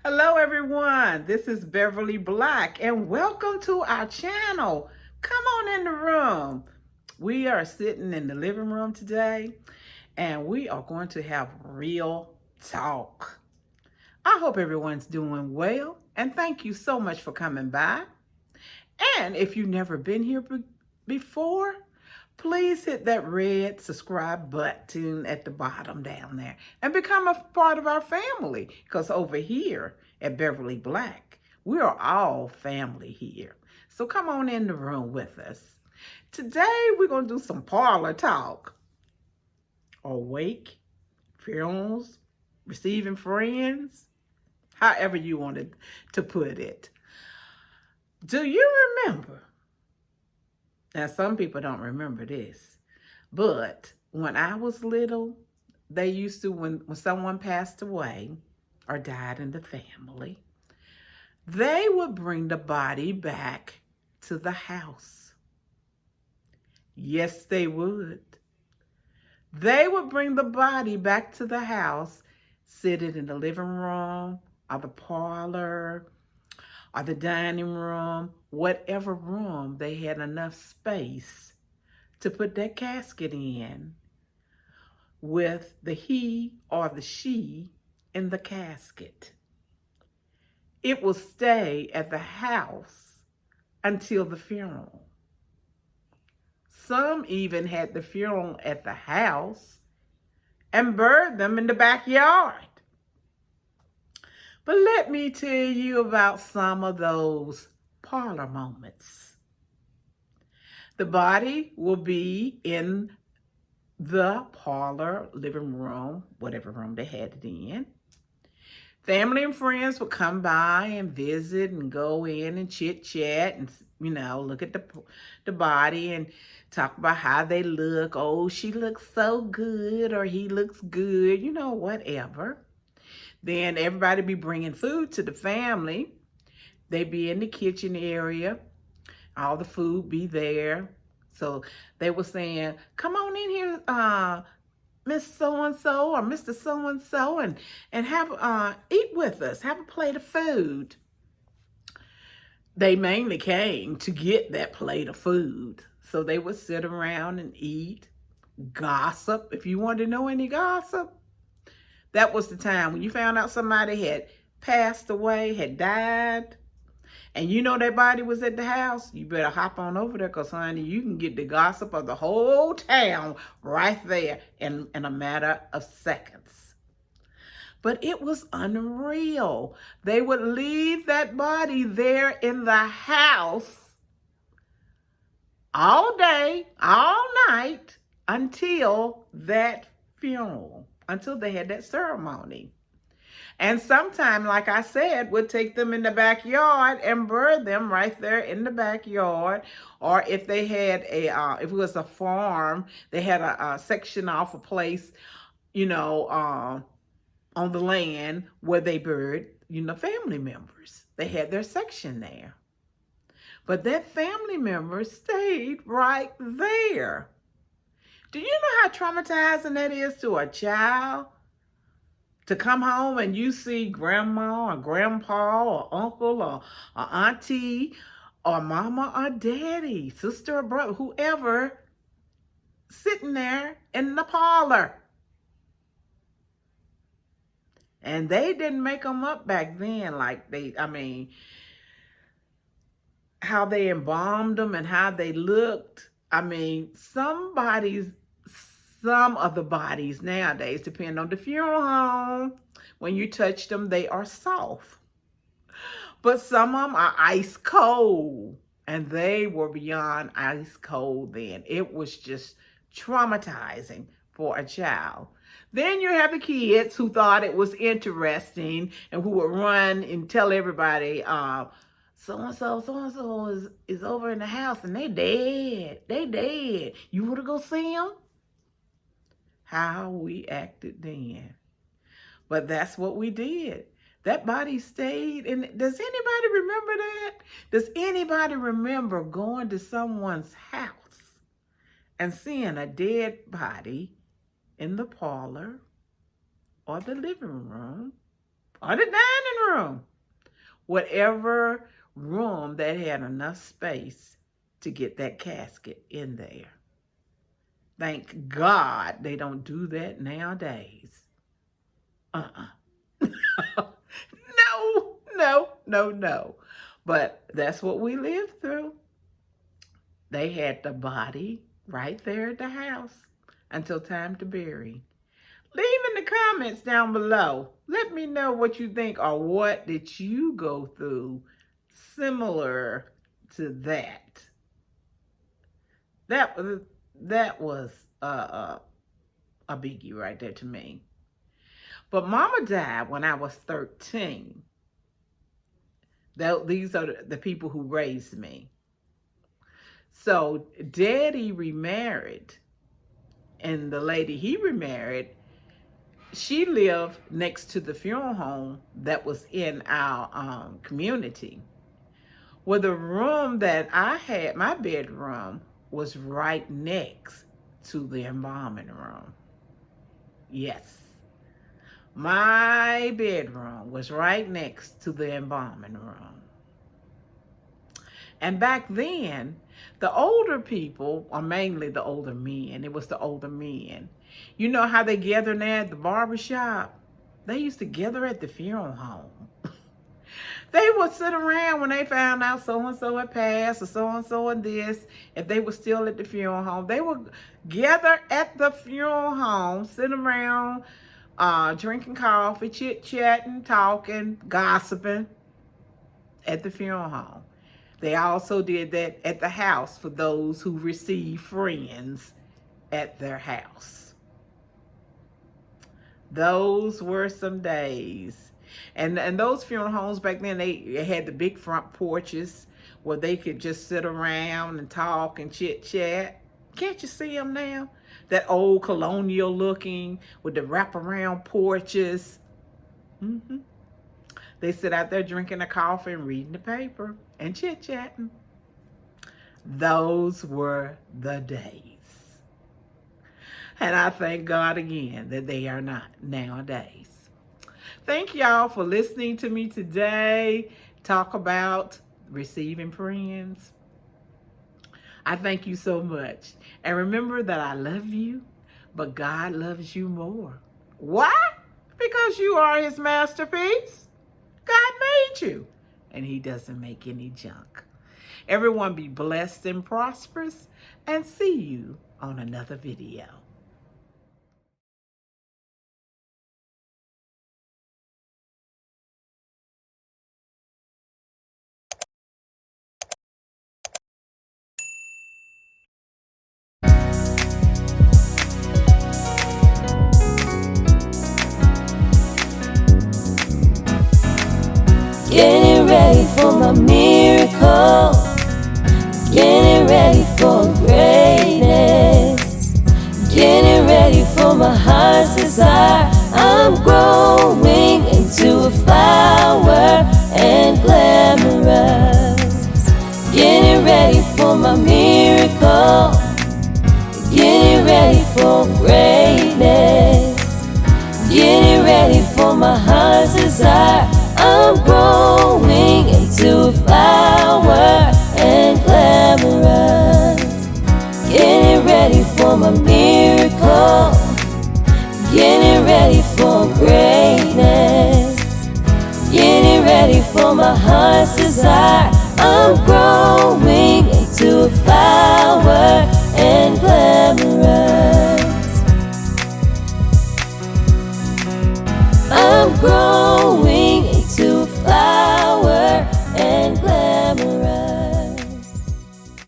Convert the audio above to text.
Hello everyone, this is Beverly Black and welcome to our channel. Come on in the room. We are sitting in the living room today and we are going to have real talk. I hope everyone's doing well and thank you so much for coming by. And if you've never been here before, please hit that red subscribe button at the bottom down there and become a part of our family. Because over here at Beverly Black, we are all family here. So come on in the room with us. Today, we're going to do some parlor talk. Or wake, funerals, receiving friends, however you wanted to put it. Do you remember? Now, some people don't remember this, but when I was little, they used to, when someone passed away or died in the family, they would bring the body back to the house. Yes, they would. They would bring the body back to the house, sit it in the living room or the parlor or the dining room, whatever room they had enough space to put that casket in with the he or the she in the casket. It will stay at the house until the funeral. Some even had the funeral at the house and buried them in the backyard. But let me tell you about some of those parlor moments. The body will be in the parlor, living room, whatever room they had it in. Family and friends would come by and visit and go in and chit-chat and, look at the body and talk about how they look. Oh, she looks so good, or he looks good, whatever. Then everybody be bringing food to the family. They be in the kitchen area. All the food be there. So they were saying, come on in here, Miss So-and-so or Mr. So-and-so and have eat with us. Have a plate of food. They mainly came to get that plate of food. So they would sit around and eat, gossip. If you wanted to know any gossip, that was the time when you found out somebody had passed away, had died, and you know their body was at the house, you better hop on over there because, honey, you can get the gossip of the whole town right there in a matter of seconds. But it was unreal. They would leave that body there in the house all day, all night, until that funeral, until they had that ceremony. And sometime, like I said, would take them in the backyard and bury them right there in the backyard. Or if they had if it was a farm, they had a section off a place, on the land where they buried, family members. They had their section there. But that family member stayed right there. Do you know how traumatizing that is to a child? To come home and you see grandma or grandpa or uncle or auntie or mama or daddy, sister or brother, whoever, sitting there in the parlor. And they didn't make them up back then like how they embalmed them and how they looked. Some of the bodies nowadays, depending on the funeral home, when you touch them, they are soft. But some of them are ice cold, and they were beyond ice cold then. It was just traumatizing for a child. Then you have the kids who thought it was interesting and who would run and tell everybody, so-and-so is over in the house and they dead. They dead. You want to go see them? How we acted then. But that's what we did. That body stayed. And does anybody remember that? Does anybody remember going to someone's house and seeing a dead body in the parlor or the living room or the dining room, whatever room that had enough space to get that casket in there. Thank God they don't do that nowadays. No, no, no, no. But that's what we lived through. They had the body right there at the house until time to bury. Leave in the comments down below. Let me know what you think, or what did you go through similar to that. That was a biggie right there to me. But Mama died when I was 13. These are the people who raised me. So Daddy remarried, and the lady he remarried, she lived next to the funeral home that was in our community. Well, the room that I had, my bedroom, was right next to the embalming room. Yes. My bedroom was right next to the embalming room. And back then, the older people, or mainly the older men, it was the older men. You know how they gather now at the barbershop? They used to gather at the funeral home. They would sit around when they found out so-and-so had passed, or so-and-so and this. If they were still at the funeral home, they would gather at the funeral home, sit around, drinking coffee, chit-chatting, talking, gossiping at the funeral home. They also did that at the house for those who received friends at their house. Those were some days. And those funeral homes back then, they had the big front porches where they could just sit around and talk and chit-chat. Can't you see them now? That old colonial looking with the wraparound porches. They sit out there drinking a coffee and reading the paper and chit-chatting. Those were the days. And I thank God again that they are not nowadays. Thank y'all for listening to me today talk about receiving friends. I thank you so much. And remember that I love you, but God loves you more. Why? Because you are his masterpiece. God made you, and he doesn't make any junk. Everyone be blessed and prosperous, and see you on another video. Getting ready for my miracle, getting ready for greatness, getting ready for my heart's desire. I'm growing into a flower and glamorous. Getting ready for my miracle, getting ready for greatness, getting ready for my heart's desire. I'm growing into a flower and glamorous. Getting ready for my miracle, getting ready for greatness, getting ready for my heart's desire. I'm growing into a flower